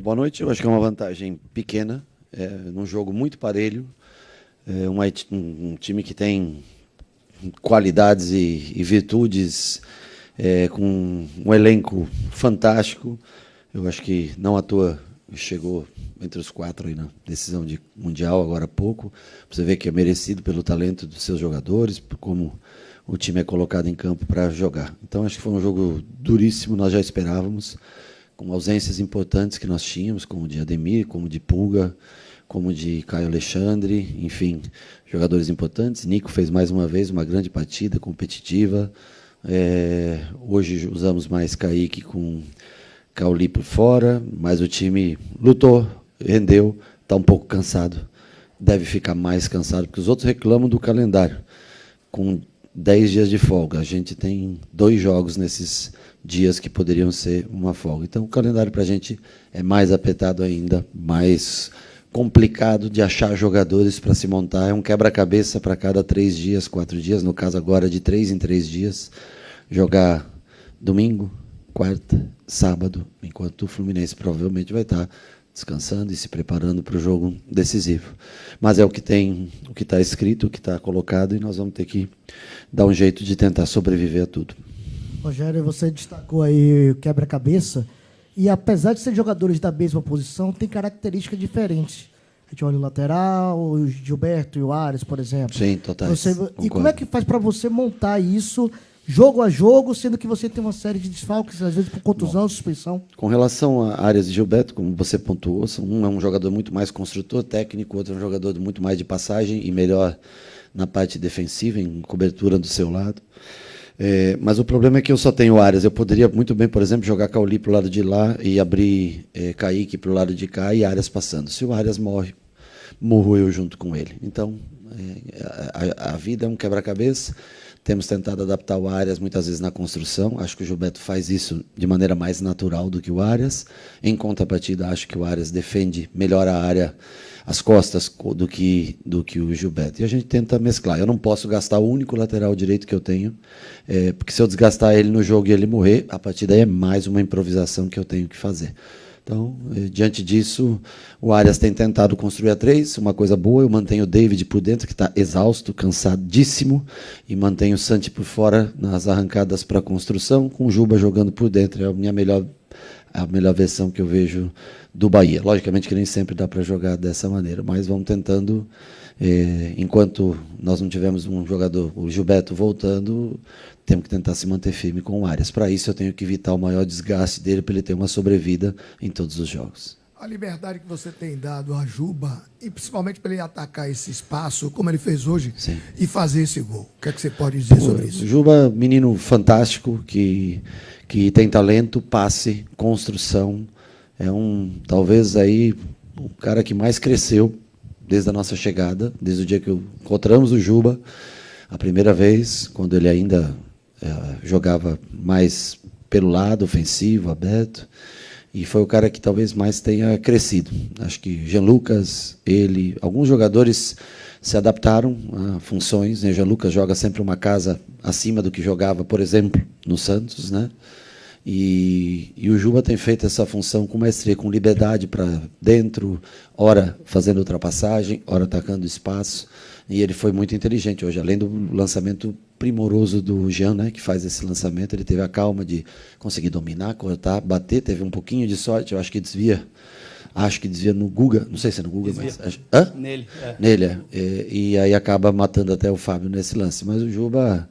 Boa noite. Eu acho que é uma vantagem pequena, num jogo muito parelho. Um time que tem qualidades e virtudes, com um elenco fantástico. Eu acho que não à toa chegou entre os 4 aí na decisão de Mundial agora há pouco. Você vê que é merecido pelo talento dos seus jogadores, por como o time é colocado em campo para jogar. Então acho que foi um jogo duríssimo, nós já esperávamos, com ausências importantes que nós tínhamos, como de Ademir, como de Pulga, como de Caio Alexandre, enfim, jogadores importantes. Nico fez mais uma vez uma grande partida competitiva. Hoje usamos mais Kaique com Cauli por fora, mas o time lutou, rendeu, está um pouco cansado. Deve ficar mais cansado, porque os outros reclamam do calendário. Com 10 dias de folga, a gente tem 2 jogos nesses dias que poderiam ser uma folga. Então, o calendário para a gente é mais apertado ainda, mais complicado de achar jogadores para se montar. É um quebra-cabeça para cada 3 dias, 4 dias, no caso agora de 3 em 3 dias, jogar domingo, quarta, sábado, enquanto o Fluminense provavelmente vai estar descansando e se preparando para o jogo decisivo. Mas é o que tem, o que está escrito, o que está colocado, e nós vamos ter que dar um jeito de tentar sobreviver a tudo. Rogério, você destacou aí o quebra-cabeça, e apesar de ser jogadores da mesma posição, tem características diferentes. A gente olha o lateral, o Gilberto e o Ares, por exemplo. Sim, total. E como é que faz para você montar isso jogo a jogo, sendo que você tem uma série de desfalques, às vezes por contusão, suspensão? Com relação a Ares e Gilberto, como você pontuou, um é um jogador muito mais construtor, técnico, outro é um jogador muito mais de passagem e melhor na parte defensiva, em cobertura do seu lado. Mas o problema é que eu só tenho Ares. Eu poderia muito bem, por exemplo, jogar Cauli para o lado de lá e abrir Kaique para o lado de cá e Ares passando. Se o Ares morre, morro eu junto com ele. Então, a vida é um quebra-cabeça. Temos tentado adaptar o Arias muitas vezes na construção. Acho que o Gilberto faz isso de maneira mais natural do que o Arias. Em contrapartida, acho que o Arias defende melhor a área, as costas, do que o Gilberto. E a gente tenta mesclar. Eu não posso gastar o único lateral direito que eu tenho, porque se eu desgastar ele no jogo e ele morrer, a partir daí é mais uma improvisação que eu tenho que fazer. Então, diante disso, o Arias tem tentado construir a 3, uma coisa boa. Eu mantenho o David por dentro, que está exausto, cansadíssimo, e mantenho o Santi por fora nas arrancadas para a construção, com o Juba jogando por dentro. É a melhor versão que eu vejo do Bahia. Logicamente que nem sempre dá para jogar dessa maneira, mas vamos tentando, enquanto nós não tivermos um jogador, o Gilberto voltando, temos que tentar se manter firme com o Arias. Para isso, eu tenho que evitar o maior desgaste dele, para ele ter uma sobrevida em todos os jogos. A liberdade que você tem dado a Juba, e principalmente para ele atacar esse espaço, como ele fez hoje, sim, e fazer esse gol. O que é que você pode dizer sobre isso? Juba, menino fantástico, que tem talento, passe, construção. É talvez aí, o cara que mais cresceu desde a nossa chegada, desde o dia que encontramos o Juba, a primeira vez, quando ele ainda jogava mais pelo lado, ofensivo, aberto, e foi o cara que talvez mais tenha crescido. Acho que Jean Lucas, ele, alguns jogadores se adaptaram a funções, né? Jean Lucas joga sempre uma casa acima do que jogava, por exemplo, no Santos, né? E o Juba tem feito essa função com maestria, com liberdade para dentro, ora fazendo ultrapassagem, ora atacando espaço, e ele foi muito inteligente hoje, além do lançamento primoroso do Jean, né, que faz esse lançamento. Ele teve a calma de conseguir dominar, cortar, bater, teve um pouquinho de sorte, eu acho que desvia no Guga, não sei se é no Guga, desvia. mas... Nele. Nele, e aí acaba matando até o Fábio nesse lance. Mas o Juba,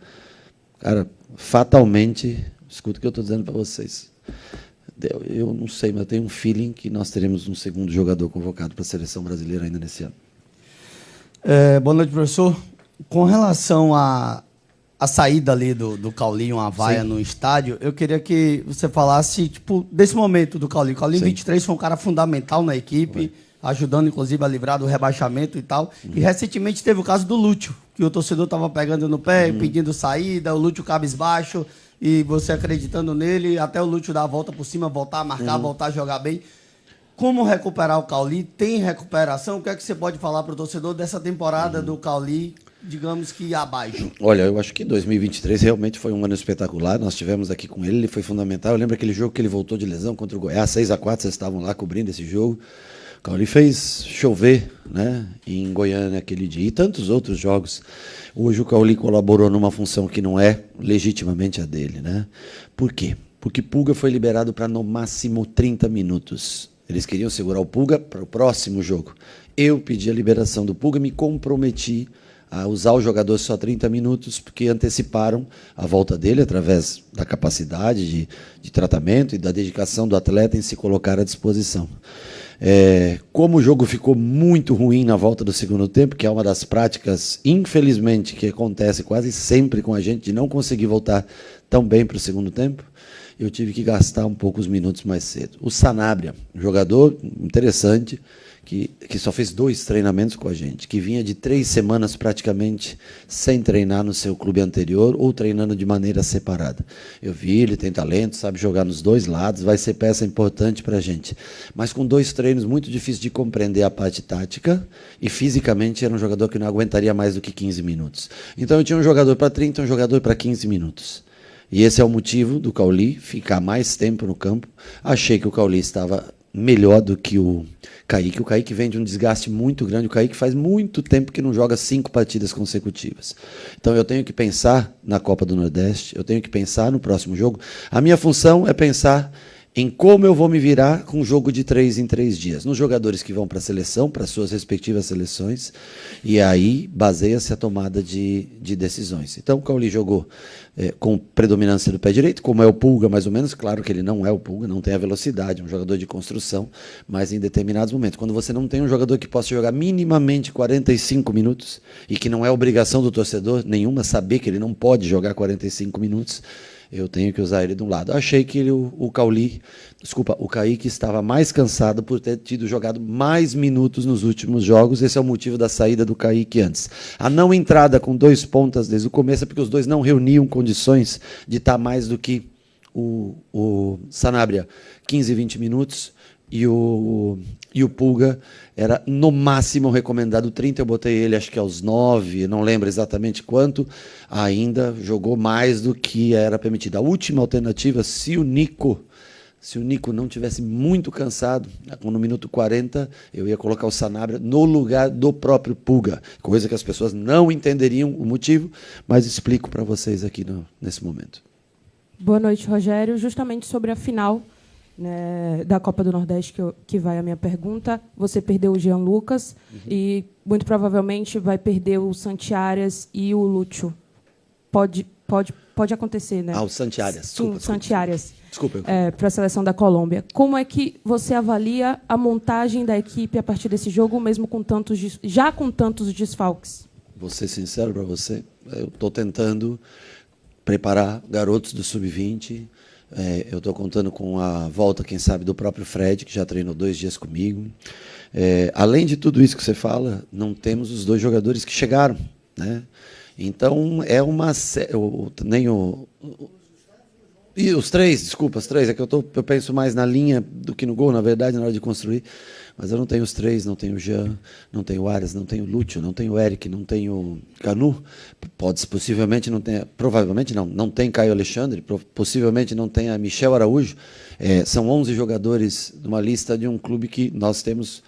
cara, fatalmente, escuta o que eu estou dizendo para vocês, eu não sei, mas eu tenho um feeling que nós teremos um segundo jogador convocado para a seleção brasileira ainda nesse ano. Boa noite, professor. Com relação à saída ali do Cauli, uma vaia no estádio, eu queria que você falasse desse momento do Cauli. O Cauli, em 23, foi um cara fundamental na equipe, ajudando, inclusive, a livrar do rebaixamento e tal. E, recentemente, teve o caso do Lúcio, que o torcedor estava pegando no pé, pedindo saída, o Lúcio cabisbaixo, e você acreditando nele, até o Lúcio dar a volta por cima, voltar a marcar, voltar a jogar bem. Como recuperar o Cauli? Tem recuperação? O que é que você pode falar para o torcedor dessa temporada do Cauli digamos que abaixo? Olha, eu acho que 2023 realmente foi um ano espetacular. Nós tivemos aqui com ele, ele foi fundamental. Eu lembro aquele jogo que ele voltou de lesão contra o Goiás, 6-4, vocês estavam lá cobrindo esse jogo. O Cauli fez chover, né, em Goiânia aquele dia e tantos outros jogos. Hoje o Cauli colaborou numa função que não é legitimamente a dele, né? Por quê? Porque Pulga foi liberado para no máximo 30 minutos. Eles queriam segurar o Pulga para o próximo jogo. Eu pedi a liberação do Pulga, me comprometi a usar o jogador só 30 minutos, porque anteciparam a volta dele através da capacidade de tratamento e da dedicação do atleta em se colocar à disposição. Como o jogo ficou muito ruim na volta do segundo tempo, que é uma das práticas, infelizmente, que acontece quase sempre com a gente, de não conseguir voltar tão bem para o segundo tempo, eu tive que gastar um pouco os minutos mais cedo. O Sanabria, jogador interessante, que só fez 2 treinamentos com a gente, que vinha de 3 semanas praticamente sem treinar no seu clube anterior ou treinando de maneira separada. Eu vi, ele tem talento, sabe jogar nos 2 lados, vai ser peça importante para a gente. Mas com 2 treinos muito difíceis de compreender a parte tática e fisicamente era um jogador que não aguentaria mais do que 15 minutos. Então eu tinha um jogador para 30 e um jogador para 15 minutos. E esse é o motivo do Cauli ficar mais tempo no campo. Achei que o Cauli estava melhor do que o Kaique. O Kaique vem de um desgaste muito grande. O Kaique faz muito tempo que não joga 5 partidas consecutivas. Então eu tenho que pensar na Copa do Nordeste, eu tenho que pensar no próximo jogo. A minha função é pensar em como eu vou me virar com um jogo de 3 em 3 dias. Nos jogadores que vão para a seleção, para suas respectivas seleções, e aí baseia-se a tomada de decisões. Então o Cauli jogou com predominância do pé direito, como é o Pulga mais ou menos. Claro que ele não é o Pulga, não tem a velocidade, é um jogador de construção, mas em determinados momentos. Quando você não tem um jogador que possa jogar minimamente 45 minutos, e que não é obrigação do torcedor nenhuma saber que ele não pode jogar 45 minutos, eu tenho que usar ele de um lado. Achei que o Kaique estava mais cansado por ter tido jogado mais minutos nos últimos jogos. Esse é o motivo da saída do Kaique antes. A não entrada com 2 pontas desde o começo é porque os 2 não reuniam condições de estar mais do que o Sanabria, 15, 20 minutos, e o Pulga era no máximo recomendado 30, eu botei ele acho que aos 9, não lembro exatamente quanto, ainda jogou mais do que era permitido. A última alternativa, se o Nico não tivesse muito cansado, no minuto 40, eu ia colocar o Sanabria no lugar do próprio Pulga, coisa que as pessoas não entenderiam o motivo, mas explico para vocês aqui nesse momento. Boa noite, Rogério. Justamente sobre a final, né, da Copa do Nordeste, que vai a minha pergunta. Você perdeu o Jean Lucas e, muito provavelmente, vai perder o Santiares e o Lúcio. Pode acontecer, né? O Santiares. Sim, Santiares. Desculpa. Para a seleção da Colômbia. Como é que você avalia a montagem da equipe a partir desse jogo, mesmo com já com tantos desfalques? Vou ser sincero para você, eu estou tentando preparar garotos do Sub-20. Eu estou contando com a volta, quem sabe, do próprio Fred, que já treinou 2 dias comigo. Além de tudo isso que você fala, não temos os 2 jogadores que chegaram, né? Então, e os 3, desculpa, os 3, é que eu penso mais na linha do que no gol, na verdade, na hora de construir. Mas eu não tenho os 3, não tenho o Jean, não tenho o Arias, não tenho o Lúcio, não tenho o Eric, não tenho o Canu. Possivelmente não tenha, provavelmente não tem Caio Alexandre, possivelmente não tenha Michel Araújo. São 11 jogadores de uma lista de um clube que nós temos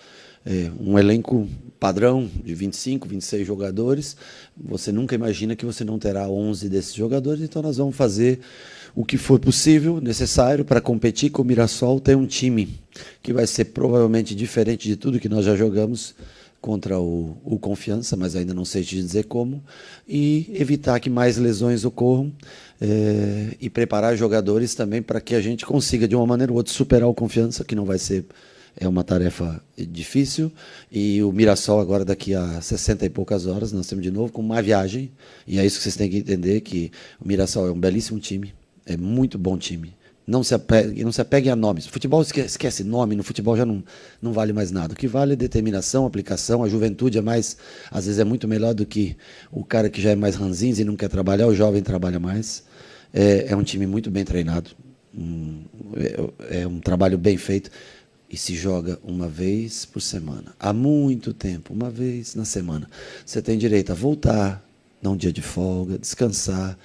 um elenco padrão de 25, 26 jogadores. Você nunca imagina que você não terá 11 desses jogadores, então nós vamos fazer o que for possível, necessário, para competir com o Mirassol. Tem um time que vai ser provavelmente diferente de tudo que nós já jogamos contra o Confiança, mas ainda não sei te dizer como, e evitar que mais lesões ocorram, e preparar jogadores também para que a gente consiga, de uma maneira ou outra, superar o Confiança, que não vai ser uma tarefa difícil, e o Mirassol agora daqui a 60 e poucas horas, nós temos de novo com uma viagem, e é isso que vocês têm que entender, que o Mirassol é um belíssimo time, é muito bom time. Não se apeguem a nomes. Futebol esquece nome, no futebol já não vale mais nada. O que vale é determinação, aplicação. A juventude às vezes é muito melhor do que o cara que já é mais ranzinza e não quer trabalhar, o jovem trabalha mais. É um time muito bem treinado, é um trabalho bem feito. e se joga uma vez por semana, há muito tempo, uma vez na semana, você tem direito a voltar, dar um dia de folga, descansar,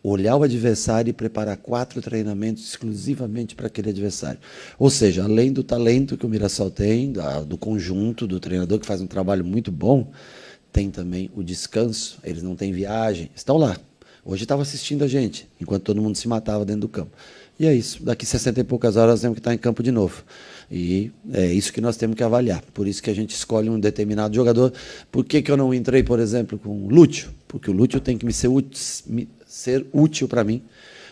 olhar o adversário e preparar 4 treinamentos exclusivamente para aquele adversário. Ou seja, além do talento que o Mirassol tem, do conjunto, do treinador que faz um trabalho muito bom, tem também o descanso, eles não têm viagem, estão lá. Hoje estava assistindo a gente, enquanto todo mundo se matava dentro do campo. E é isso, daqui 60 e poucas horas nós temos que estar em campo de novo. E é isso que nós temos que avaliar. Por isso que a gente escolhe um determinado jogador. Por que eu não entrei, por exemplo, com o Lúcio? Porque o Lúcio tem que ser útil para mim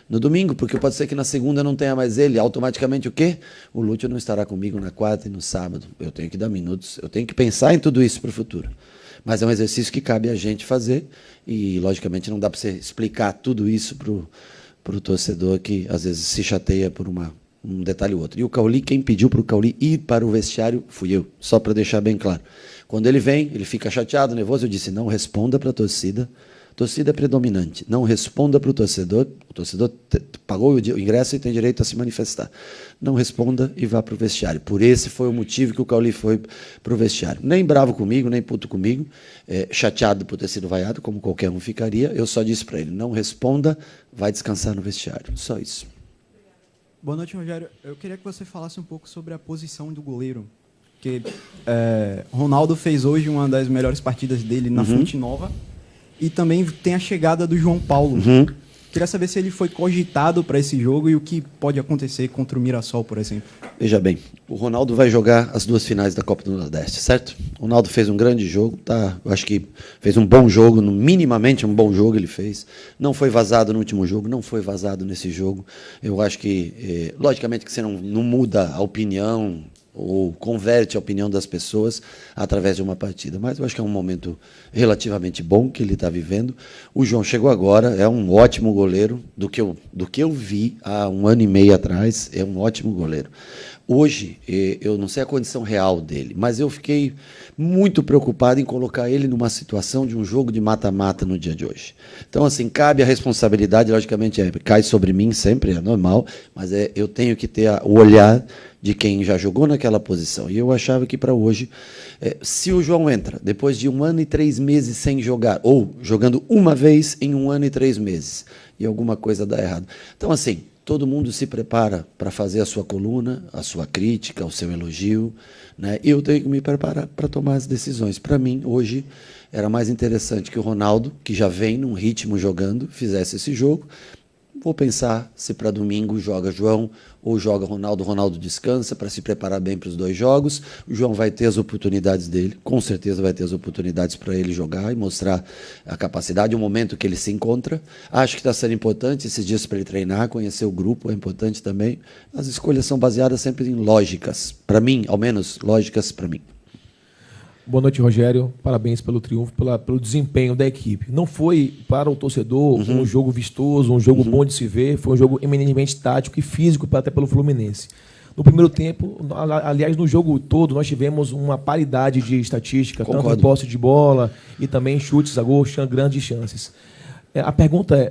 no domingo, porque pode ser que na segunda não tenha mais ele, automaticamente o quê? O Lúcio não estará comigo na quarta e no sábado. Eu tenho que dar minutos, eu tenho que pensar em tudo isso para o futuro. Mas é um exercício que cabe a gente fazer e, logicamente, não dá para você explicar tudo isso para o torcedor que, às vezes, se chateia por um detalhe ou outro. E o Cauli, quem pediu para o Cauli ir para o vestiário fui eu, só para deixar bem claro. Quando ele vem, ele fica chateado, nervoso, eu disse, não responda para a torcida. Torcida é predominante. Não responda para o torcedor pagou o ingresso e tem direito a se manifestar. Não responda e vá para o vestiário. Por esse foi o motivo que o Cauli foi para o vestiário. Nem bravo comigo, nem puto comigo, chateado por ter sido vaiado, como qualquer um ficaria. Eu só disse para ele, não responda, vai descansar no vestiário. Só isso. Boa noite, Rogério. Eu queria que você falasse um pouco sobre a posição do goleiro. Porque Ronaldo fez hoje uma das melhores partidas dele na Fonte Nova. E também tem a chegada do João Paulo. Queria saber se ele foi cogitado para esse jogo e o que pode acontecer contra o Mirassol, por exemplo. Veja bem, o Ronaldo vai jogar as 2 finais da Copa do Nordeste, certo? O Ronaldo fez um grande jogo, eu acho que fez um bom jogo, minimamente um bom jogo ele fez. Não foi vazado no último jogo, não foi vazado nesse jogo. Eu acho que, logicamente que você não muda a opinião ou converte a opinião das pessoas através de uma partida. Mas eu acho que é um momento relativamente bom que ele está vivendo. O João chegou agora, é um ótimo goleiro, do que eu vi há 1 ano e meio atrás, é um ótimo goleiro. Hoje, eu não sei a condição real dele, mas eu fiquei muito preocupado em colocar ele numa situação de um jogo de mata-mata no dia de hoje. Então, assim, cabe a responsabilidade, logicamente, cai sobre mim sempre, é normal, mas eu tenho que ter o olhar de quem já jogou naquela posição. E eu achava que para hoje, se o João entra depois de 1 ano e 3 meses sem jogar, ou jogando uma vez em 1 ano e 3 meses, e alguma coisa dá errado. Então, assim, todo mundo se prepara para fazer a sua coluna, a sua crítica, o seu elogio, né? Eu tenho que me preparar para tomar as decisões. Para mim, hoje, era mais interessante que o Ronaldo, que já vem num ritmo jogando, fizesse esse jogo. Vou pensar se para domingo joga João ou joga Ronaldo. Ronaldo descansa para se preparar bem para os 2 jogos. O João vai ter as oportunidades dele, com certeza vai ter as oportunidades para ele jogar e mostrar a capacidade, o momento que ele se encontra. Acho que está sendo importante esses dias para ele treinar, conhecer o grupo, é importante também. As escolhas são baseadas sempre em lógicas, para mim, ao menos lógicas para mim. Boa noite, Rogério. Parabéns pelo triunfo, pelo desempenho da equipe. Não foi para o torcedor um jogo vistoso, um jogo bom de se ver, foi um jogo eminentemente tático e físico até pelo Fluminense. No primeiro tempo, aliás, no jogo todo, nós tivemos uma paridade de estatística, Concordo. tanto em posse de bola e também chutes a gol, grandes chances. A pergunta é,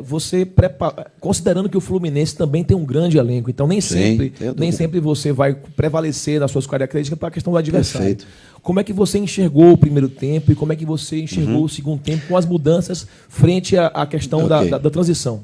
considerando que o Fluminense também tem um grande elenco, então nem sempre você vai prevalecer nas suas características para a questão do adversário. Perfeito. Como é que você enxergou o primeiro tempo e como é que você enxergou o segundo tempo com as mudanças frente à questão da transição?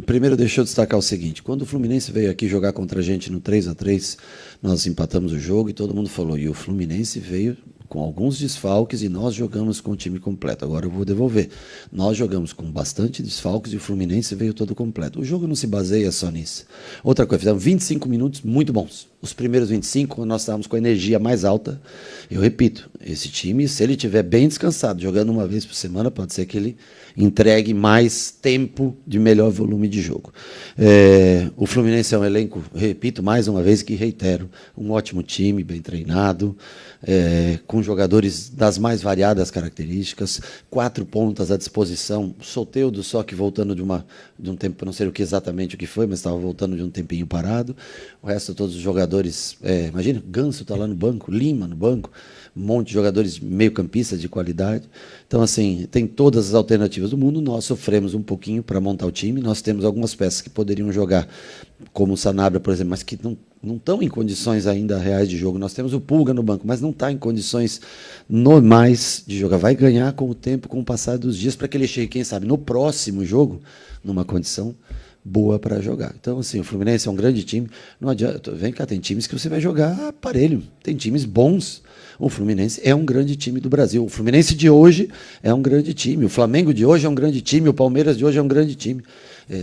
Primeiro, deixa eu destacar o seguinte. Quando o Fluminense veio aqui jogar contra a gente no 3-3, nós empatamos o jogo e todo mundo falou, e o Fluminense veio com alguns desfalques e nós jogamos com o time completo. Agora eu vou devolver. Nós jogamos com bastante desfalques e o Fluminense veio todo completo. O jogo não se baseia só nisso. Outra coisa, fizemos 25 minutos muito bons. Os primeiros 25, nós estávamos com a energia mais alta. Eu repito, esse time, se ele estiver bem descansado, jogando uma vez por semana, pode ser que ele entregue mais tempo de melhor volume de jogo. O Fluminense é um elenco, repito mais uma vez que reitero, um ótimo time, bem treinado, com jogadores das mais variadas características, 4 pontas à disposição, Soteldo só que voltando de um tempo, não sei exatamente o que foi, mas estava voltando de um tempinho parado, o resto todos os jogadores jogadores, imagina, Ganso está lá no banco, Lima no banco, um monte de jogadores meio-campistas de qualidade. Então, assim, tem todas as alternativas do mundo. Nós sofremos um pouquinho para montar o time. Nós temos algumas peças que poderiam jogar, como o Sanabria, por exemplo, mas que não estão em condições ainda reais de jogo. Nós temos o Pulga no banco, mas não está em condições normais de jogar. Vai ganhar com o tempo, com o passar dos dias, para que ele chegue, quem sabe, no próximo jogo, numa condição boa para jogar. Então, assim, o Fluminense é um grande time. Não adianta, vem cá, tem times que você vai jogar aparelho. Tem times bons. O Fluminense é um grande time do Brasil. O Fluminense de hoje é um grande time. O Flamengo de hoje é um grande time. O Palmeiras de hoje é um grande time.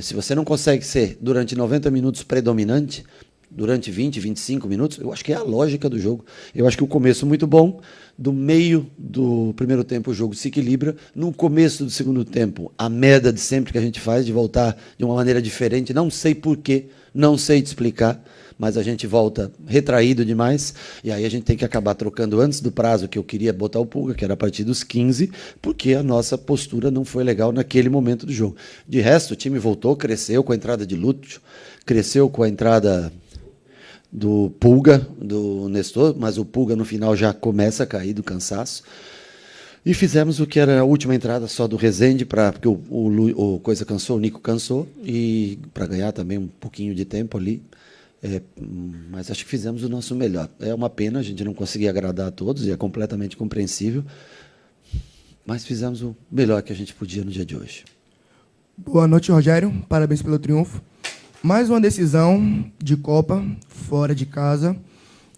Se você não consegue ser, durante 90 minutos, predominante, durante 20, 25 minutos, eu acho que é a lógica do jogo. Eu acho que o começo muito bom, do meio do primeiro tempo o jogo se equilibra, no começo do segundo tempo, a merda de sempre que a gente faz, de voltar de uma maneira diferente, não sei porquê, não sei te explicar, mas a gente volta retraído demais, e aí a gente tem que acabar trocando antes do prazo que eu queria botar o Pulga, que era a partir dos 15, porque a nossa postura não foi legal naquele momento do jogo. De resto, o time voltou, cresceu com a entrada de Lúcio, cresceu com a entrada do Pulga, do Nestor, mas o Pulga no final já começa a cair do cansaço. E fizemos o que era a última entrada só do Rezende, porque o Coisa cansou, o Nico cansou, e para ganhar também um pouquinho de tempo ali. Mas acho que fizemos o nosso melhor. É uma pena a gente não conseguir agradar a todos, e é completamente compreensível, mas fizemos o melhor que a gente podia no dia de hoje. Boa noite, Rogério. Parabéns pelo triunfo. Mais uma decisão de Copa, fora de casa,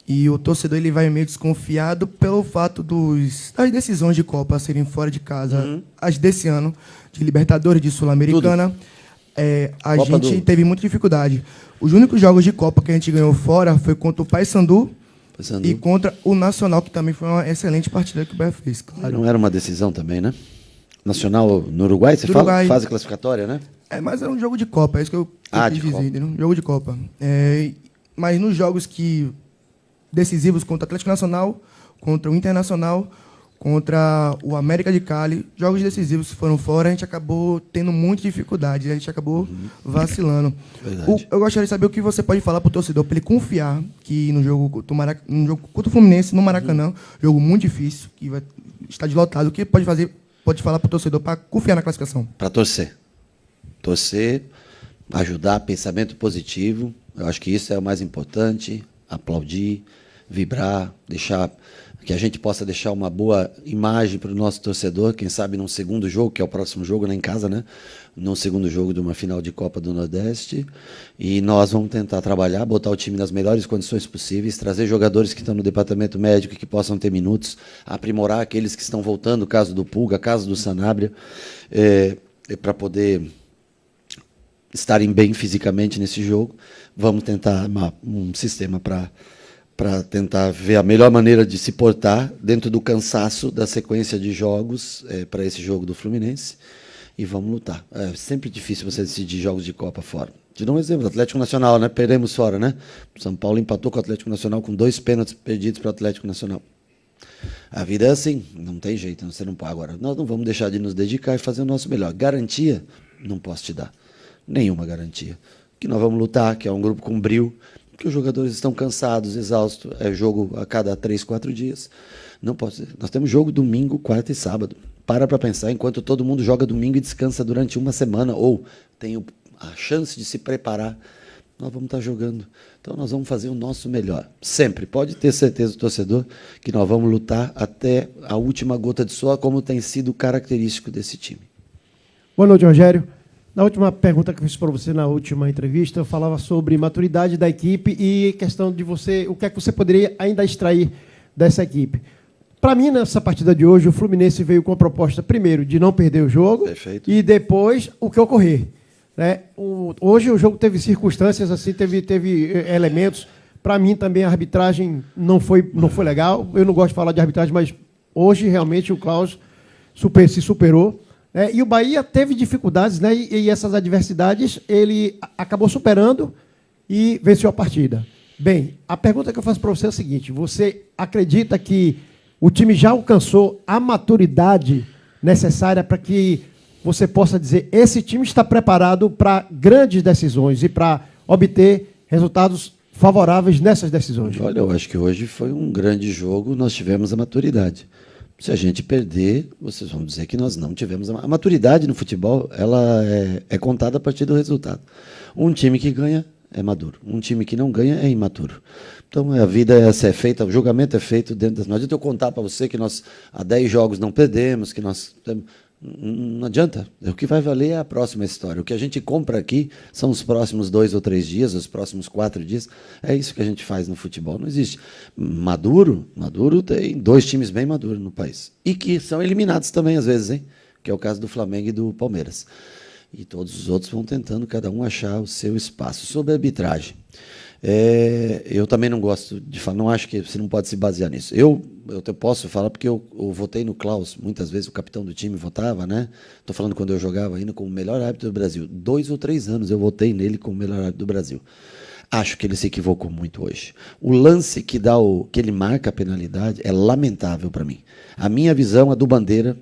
e o torcedor ele vai meio desconfiado pelo fato das decisões de Copa serem fora de casa, as desse ano, de Libertadores, de Sul-Americana. A gente teve muita dificuldade. Os únicos jogos de Copa que a gente ganhou fora foi contra o Paysandu e contra o Nacional, que também foi uma excelente partida que o Bahia fez, claro. Não era uma decisão também, né? Nacional no Uruguai, você fala? Uruguai. Fase classificatória, né? Mas é um jogo de Copa, é isso que eu quis dizer, entendeu? Jogo de Copa. Mas nos jogos decisivos contra o Atlético Nacional, contra o Internacional, contra o América de Cali, jogos decisivos que foram fora, a gente acabou tendo muita dificuldade, a gente acabou vacilando. Eu gostaria de saber o que você pode falar para o torcedor, para ele confiar que no jogo contra o Fluminense, no Maracanã, jogo muito difícil, que vai estar lotado, o que pode falar para o torcedor para confiar na classificação? Para torcer, ajudar, pensamento positivo, eu acho que isso é o mais importante, aplaudir, vibrar, que a gente possa deixar uma boa imagem para o nosso torcedor, quem sabe num segundo jogo, que é o próximo jogo, lá em casa, né? Num segundo jogo de uma final de Copa do Nordeste, e nós vamos tentar trabalhar, botar o time nas melhores condições possíveis, trazer jogadores que estão no departamento médico, que possam ter minutos, aprimorar aqueles que estão voltando, caso do Pulga, caso do Sanabria, para poder estarem bem fisicamente nesse jogo. Vamos tentar um sistema para tentar ver a melhor maneira de se portar dentro do cansaço da sequência de jogos para esse jogo do Fluminense, e vamos lutar. É sempre difícil você decidir jogos de Copa fora. Te dou um exemplo, Atlético Nacional, né? Perdemos fora, né? São Paulo empatou com o Atlético Nacional com 2 pênaltis perdidos para o Atlético Nacional. A vida é assim, não tem jeito, você não pode. Agora, nós não vamos deixar de nos dedicar e fazer o nosso melhor. Garantia, não posso te dar. Nenhuma garantia. Que nós vamos lutar, que é um grupo com brio, que os jogadores estão cansados, exaustos, é jogo a cada 3, 4 dias. Não pode. Nós temos jogo domingo, quarta e sábado. Para pensar, enquanto todo mundo joga domingo e descansa durante uma semana, ou tem a chance de se preparar, nós vamos estar jogando. Então nós vamos fazer o nosso melhor. Sempre. Pode ter certeza, torcedor, que nós vamos lutar até a última gota de suor, como tem sido característico desse time. Boa noite, Rogério. Na última pergunta que eu fiz para você na última entrevista, eu falava sobre maturidade da equipe e questão de você, o que é que você poderia ainda extrair dessa equipe. Para mim, nessa partida de hoje, o Fluminense veio com a proposta, primeiro, de não perder o jogo. Perfeito. E depois o que ocorrer. Né? Hoje o jogo teve circunstâncias, assim, teve elementos. Para mim também a arbitragem não foi legal. Eu não gosto de falar de arbitragem, mas hoje realmente o Klaus se superou. E o Bahia teve dificuldades, né? E essas adversidades ele acabou superando e venceu a partida. Bem, a pergunta que eu faço para você é a seguinte: você acredita que o time já alcançou a maturidade necessária para que você possa dizer esse time está preparado para grandes decisões e para obter resultados favoráveis nessas decisões? Olha, eu acho que hoje foi um grande jogo, nós tivemos a maturidade. Se a gente perder, vocês vão dizer que nós não tivemos a maturidade no futebol, ela é contada a partir do resultado. Um time que ganha é maduro, um time que não ganha é imaturo. Então a vida é feita, o julgamento é feito dentro das... Não adianta eu contar para você que nós há 10 jogos não perdemos, que nós... Não adianta. O que vai valer é a próxima história. O que a gente compra aqui são os próximos 2 ou 3 dias, os próximos 4 dias. É isso que a gente faz no futebol. Não existe. Maduro tem 2 times bem maduros no país. E que são eliminados também, às vezes, hein? Que é o caso do Flamengo e do Palmeiras. E todos os outros vão tentando, cada um, achar o seu espaço. Sobre a arbitragem. Eu também não gosto de falar, não acho que você não pode se basear nisso. Eu posso falar porque eu votei no Klaus, muitas vezes o capitão do time votava, né? Estou falando quando eu jogava ainda como o melhor árbitro do Brasil. 2 ou 3 anos eu votei nele como o melhor árbitro do Brasil. Acho que ele se equivocou muito hoje. O lance que ele marca a penalidade é lamentável para mim. A minha visão, a do Bandeira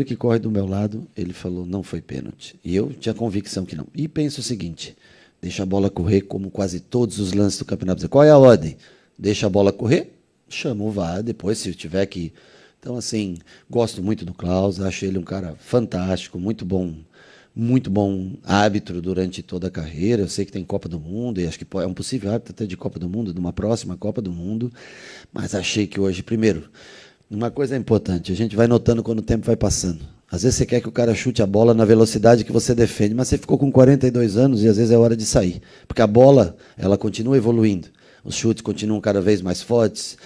que corre do meu lado, ele falou não foi pênalti. E eu tinha convicção que não. E penso o seguinte: deixa a bola correr, como quase todos os lances do Campeonato Brasileiro. Qual é a ordem? Deixa a bola correr, chama o VAR, depois se tiver que... Então, assim, gosto muito do Klaus, acho ele um cara fantástico, muito bom árbitro durante toda a carreira. Eu sei que tem Copa do Mundo, e acho que é um possível árbitro até de Copa do Mundo, de uma próxima Copa do Mundo, mas achei que hoje, primeiro, uma coisa é importante, a gente vai notando quando o tempo vai passando. Às vezes você quer que o cara chute a bola na velocidade que você defende, mas você ficou com 42 anos e às vezes é hora de sair. Porque a bola, ela continua evoluindo. Os chutes continuam cada vez mais fortes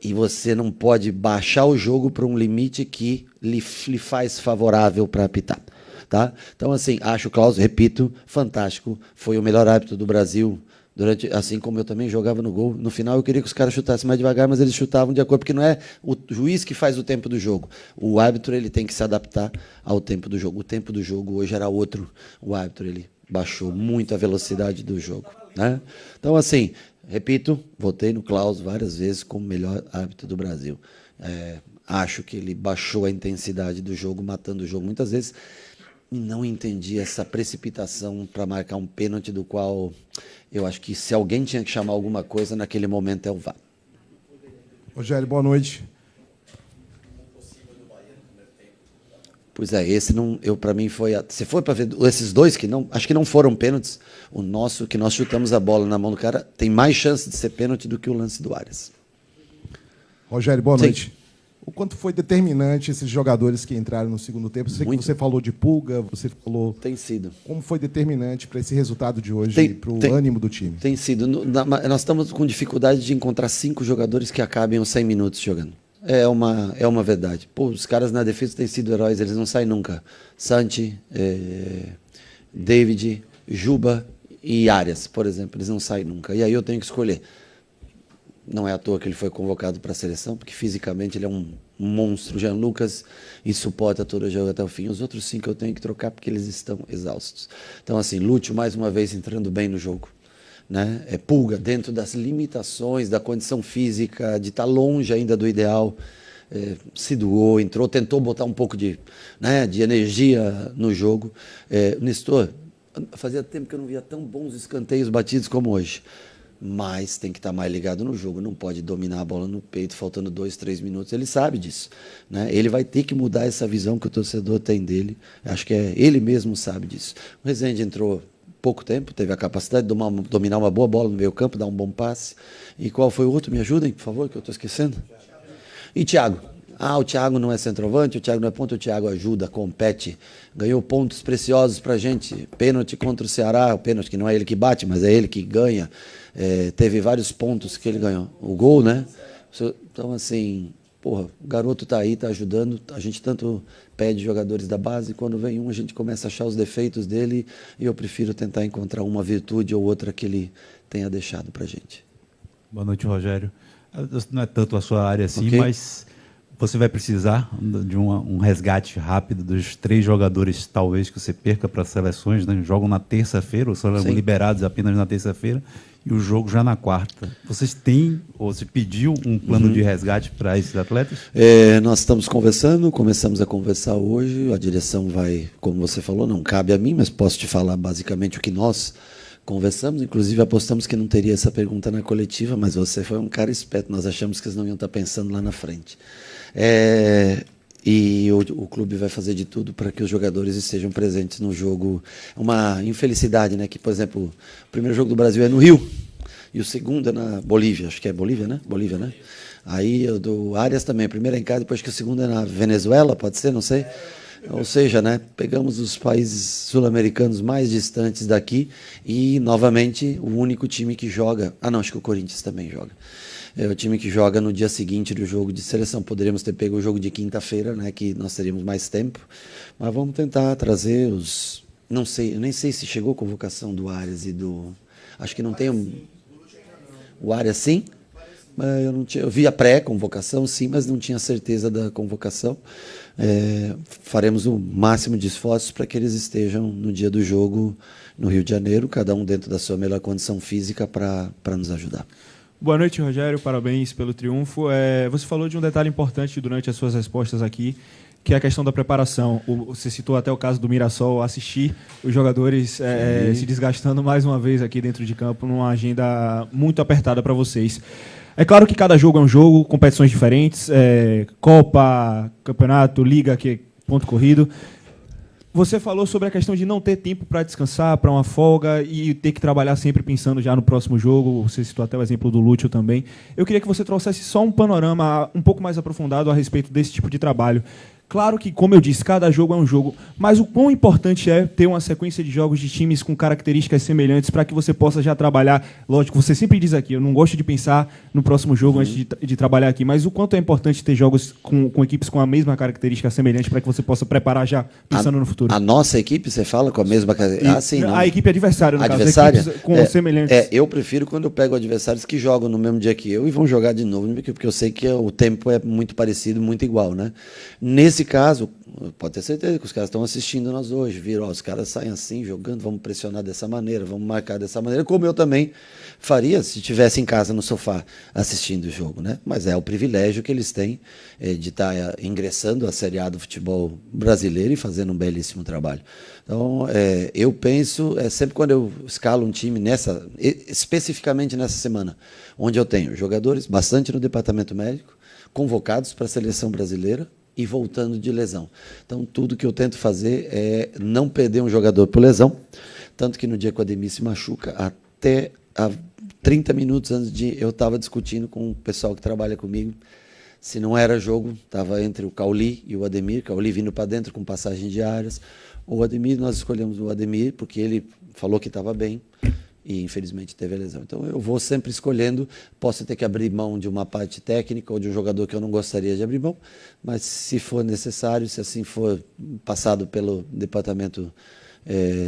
e você não pode baixar o jogo para um limite que lhe faz favorável para apitar. Tá? Então, assim, acho o Klaus, repito, fantástico. Foi o melhor árbitro do Brasil. Assim como eu também jogava no gol, no final eu queria que os caras chutassem mais devagar, mas eles chutavam de acordo, porque não é o juiz que faz o tempo do jogo. O árbitro ele tem que se adaptar ao tempo do jogo. O tempo do jogo hoje era outro. O árbitro ele baixou muito a velocidade do jogo. Né? Então, assim, repito, votei no Klaus várias vezes como melhor árbitro do Brasil. Acho que ele baixou a intensidade do jogo, matando o jogo muitas vezes. E não entendi essa precipitação para marcar um pênalti do qual eu acho que se alguém tinha que chamar alguma coisa naquele momento é o VAR. Rogério, boa noite. Pois é, esse não, para mim foi, se for para ver esses 2 que não, acho que não foram pênaltis, o nosso que nós chutamos a bola na mão do cara tem mais chance de ser pênalti do que o lance do Arias. Rogério, boa noite. Sim. O quanto foi determinante esses jogadores que entraram no segundo tempo? Eu sei que você falou de Pulga, você falou... Tem sido. Como foi determinante para esse resultado de hoje, para o ânimo do time? Tem sido. Nós estamos com dificuldade de encontrar 5 jogadores que acabem os 100 minutos jogando. É uma verdade. Pô, os caras na defesa têm sido heróis, eles não saem nunca. Santi, David, Juba e Arias, por exemplo, eles não saem nunca. E aí eu tenho que escolher. Não é à toa que ele foi convocado para a seleção, porque fisicamente ele é um monstro. Jean Lucas e suporta todo o jogo até o fim. Os outros 5 eu tenho que trocar porque eles estão exaustos. Então, assim, Lúcio mais uma vez entrando bem no jogo. Né? Pulga dentro das limitações da condição física, de estar longe ainda do ideal. Se doou, entrou, tentou botar um pouco de energia no jogo. Nestor, fazia tempo que eu não via tão bons escanteios batidos como hoje. Mas tem que estar mais ligado no jogo, não pode dominar a bola no peito, faltando 2, 3 minutos, ele sabe disso. Né? Ele vai ter que mudar essa visão que o torcedor tem dele, acho que ele mesmo sabe disso. O Rezende entrou pouco tempo, teve a capacidade de dominar uma boa bola no meio campo, dar um bom passe. E qual foi o outro? Me ajudem, por favor, que eu estou esquecendo. E Thiago? O Thiago não é centroavante, o Thiago não é ponta, o Thiago ajuda, compete, ganhou pontos preciosos para a gente, pênalti contra o Ceará, o pênalti que não é ele que bate, mas é ele que ganha. Teve vários pontos que ele ganhou. O gol, né? Então, assim, o garoto tá aí, tá ajudando. A gente tanto pede jogadores da base, quando vem um, a gente começa a achar os defeitos dele e eu prefiro tentar encontrar uma virtude ou outra que ele tenha deixado pra gente. Boa noite, Rogério. Não é tanto a sua área assim, Okay. Mas você vai precisar de um resgate rápido dos 3 jogadores, talvez, que você perca para as seleções, né? Jogam na terça-feira, ou são liberados apenas na terça-feira, e o jogo já na quarta. Vocês têm, ou se pediu um plano de resgate para esses atletas? Nós estamos conversando, começamos a conversar hoje, a direção vai, como você falou, não cabe a mim, mas posso te falar basicamente o que nós Conversamos, inclusive apostamos que não teria essa pergunta na coletiva, mas você foi um cara esperto, nós achamos que eles não iam estar pensando lá na frente. E o clube vai fazer de tudo para que os jogadores estejam presentes no jogo. Uma infelicidade, né? Que, por exemplo, o primeiro jogo do Brasil é no Rio e o segundo é na Bolívia. Acho que é Bolívia, né? Bolívia, né? Aí o do Arias também. O primeiro é em casa, depois que o segundo é na Venezuela, pode ser, não sei. Ou seja, né? Pegamos os países sul-americanos mais distantes daqui e, novamente, o único time que joga... Ah, não, acho que o Corinthians também joga. É o time que joga no dia seguinte do jogo de seleção. Poderíamos ter pego o jogo de quinta-feira, né, que nós teríamos mais tempo, mas vamos tentar trazer os... Não sei, eu nem sei se chegou a convocação do Arias e do... Acho que não tem... O Arias, sim, mas eu vi a pré-convocação, sim, mas não tinha certeza da convocação. Faremos o máximo de esforços para que eles estejam no dia do jogo no Rio de Janeiro, cada um dentro da sua melhor condição física para nos ajudar. Boa noite, Rogério. Parabéns pelo triunfo. Você falou de um detalhe importante durante as suas respostas aqui, que é a questão da preparação. Você citou até o caso do Mirassol, assistir os jogadores se desgastando mais uma vez aqui dentro de campo, numa agenda muito apertada para vocês. É claro que cada jogo é um jogo, competições diferentes, Copa, Campeonato, Liga, que é ponto corrido. Você falou sobre a questão de não ter tempo para descansar, para uma folga e ter que trabalhar sempre pensando já no próximo jogo. Você citou até o exemplo do Lúcio também. Eu queria que você trouxesse só um panorama um pouco mais aprofundado a respeito desse tipo de trabalho. Claro que, como eu disse, cada jogo é um jogo, mas o quão importante é ter uma sequência de jogos de times com características semelhantes para que você possa já trabalhar. Lógico, você sempre diz aqui, eu não gosto de pensar no próximo jogo antes de trabalhar aqui, mas o quanto é importante ter jogos com equipes com a mesma característica semelhante para que você possa preparar já pensando no futuro. A nossa equipe, você fala com a mesma característica? Sim, não. A equipe adversária, no adversária? Caso, equipes com semelhantes. Eu prefiro quando eu pego adversários que jogam no mesmo dia que eu e vão jogar de novo, porque eu sei que o tempo é muito parecido, muito igual, né? Nesse caso, pode ter certeza que os caras estão assistindo nós hoje, viram, os caras saem assim, jogando, vamos pressionar dessa maneira, vamos marcar dessa maneira, como eu também faria se estivesse em casa no sofá assistindo o jogo, né? Mas é o privilégio que eles têm de estar ingressando à Série A do futebol brasileiro e fazendo um belíssimo trabalho. Então, eu penso, sempre quando eu escalo um time, especificamente nessa semana, onde eu tenho jogadores bastante no departamento médico, convocados para a seleção brasileira, e voltando de lesão. Então, tudo que eu tento fazer é não perder um jogador por lesão, tanto que no dia que o Ademir se machuca, até 30 minutos antes eu estava discutindo com o pessoal que trabalha comigo, se não era jogo, estava entre o Cauli e o Ademir, Cauli vindo para dentro com passagem diárias, o Ademir, nós escolhemos o Ademir, porque ele falou que estava bem, e infelizmente teve a lesão. Então eu vou sempre escolhendo, posso ter que abrir mão de uma parte técnica ou de um jogador que eu não gostaria de abrir mão, mas se for necessário, se assim for passado pelo departamento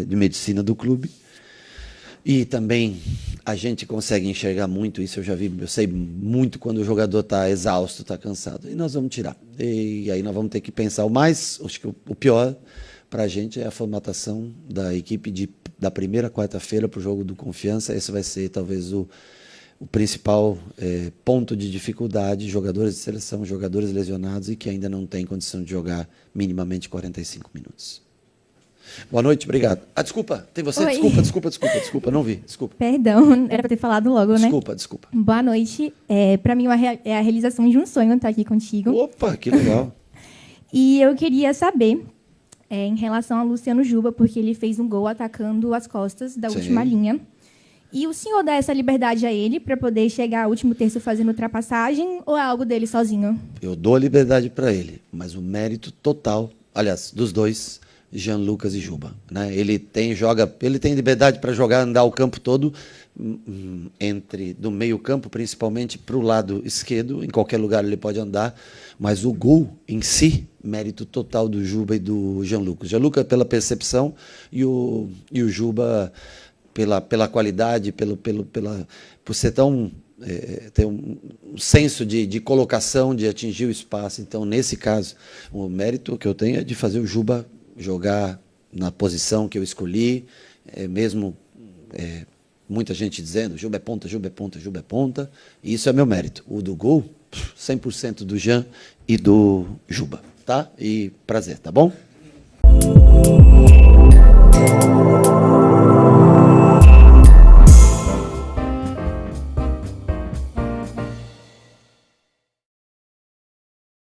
de medicina do clube. E também a gente consegue enxergar muito, isso eu já vi, eu sei muito quando o jogador está exausto, está cansado, e nós vamos tirar. E aí nós vamos ter que pensar acho que o pior para a gente é a formatação da equipe da primeira quarta-feira para o jogo do Confiança. Esse vai ser talvez o principal ponto de dificuldade, jogadores de seleção, jogadores lesionados e que ainda não têm condição de jogar minimamente 45 minutos. Boa noite, obrigado. Desculpa, tem você? Oi. Desculpa, não vi, desculpa. Perdão, era para ter falado logo, né? Desculpa. Boa noite. Para mim é a realização de um sonho estar aqui contigo. Opa, que legal. E eu queria saber... em relação a Luciano Juba, porque ele fez um gol atacando as costas da última linha. E o senhor dá essa liberdade a ele para poder chegar ao último terço fazendo ultrapassagem ou é algo dele sozinho? Eu dou a liberdade para ele, mas o mérito total, aliás, dos dois, Jean Lucas e Juba, né? Ele tem liberdade para jogar, andar o campo todo, do meio campo, principalmente para o lado esquerdo, em qualquer lugar ele pode andar, mas o gol em si, mérito total do Juba e do Jean Lucas. Jean Lucas pela percepção e o Juba pela qualidade, por ser tão ter um senso de colocação, de atingir o espaço. Então, nesse caso, o mérito que eu tenho é de fazer o Juba jogar na posição que eu escolhi, mesmo muita gente dizendo Juba é ponta, Juba é ponta, Juba é ponta, e isso é meu mérito. O do gol, 100% do Jean e do Juba, tá? E prazer, tá bom?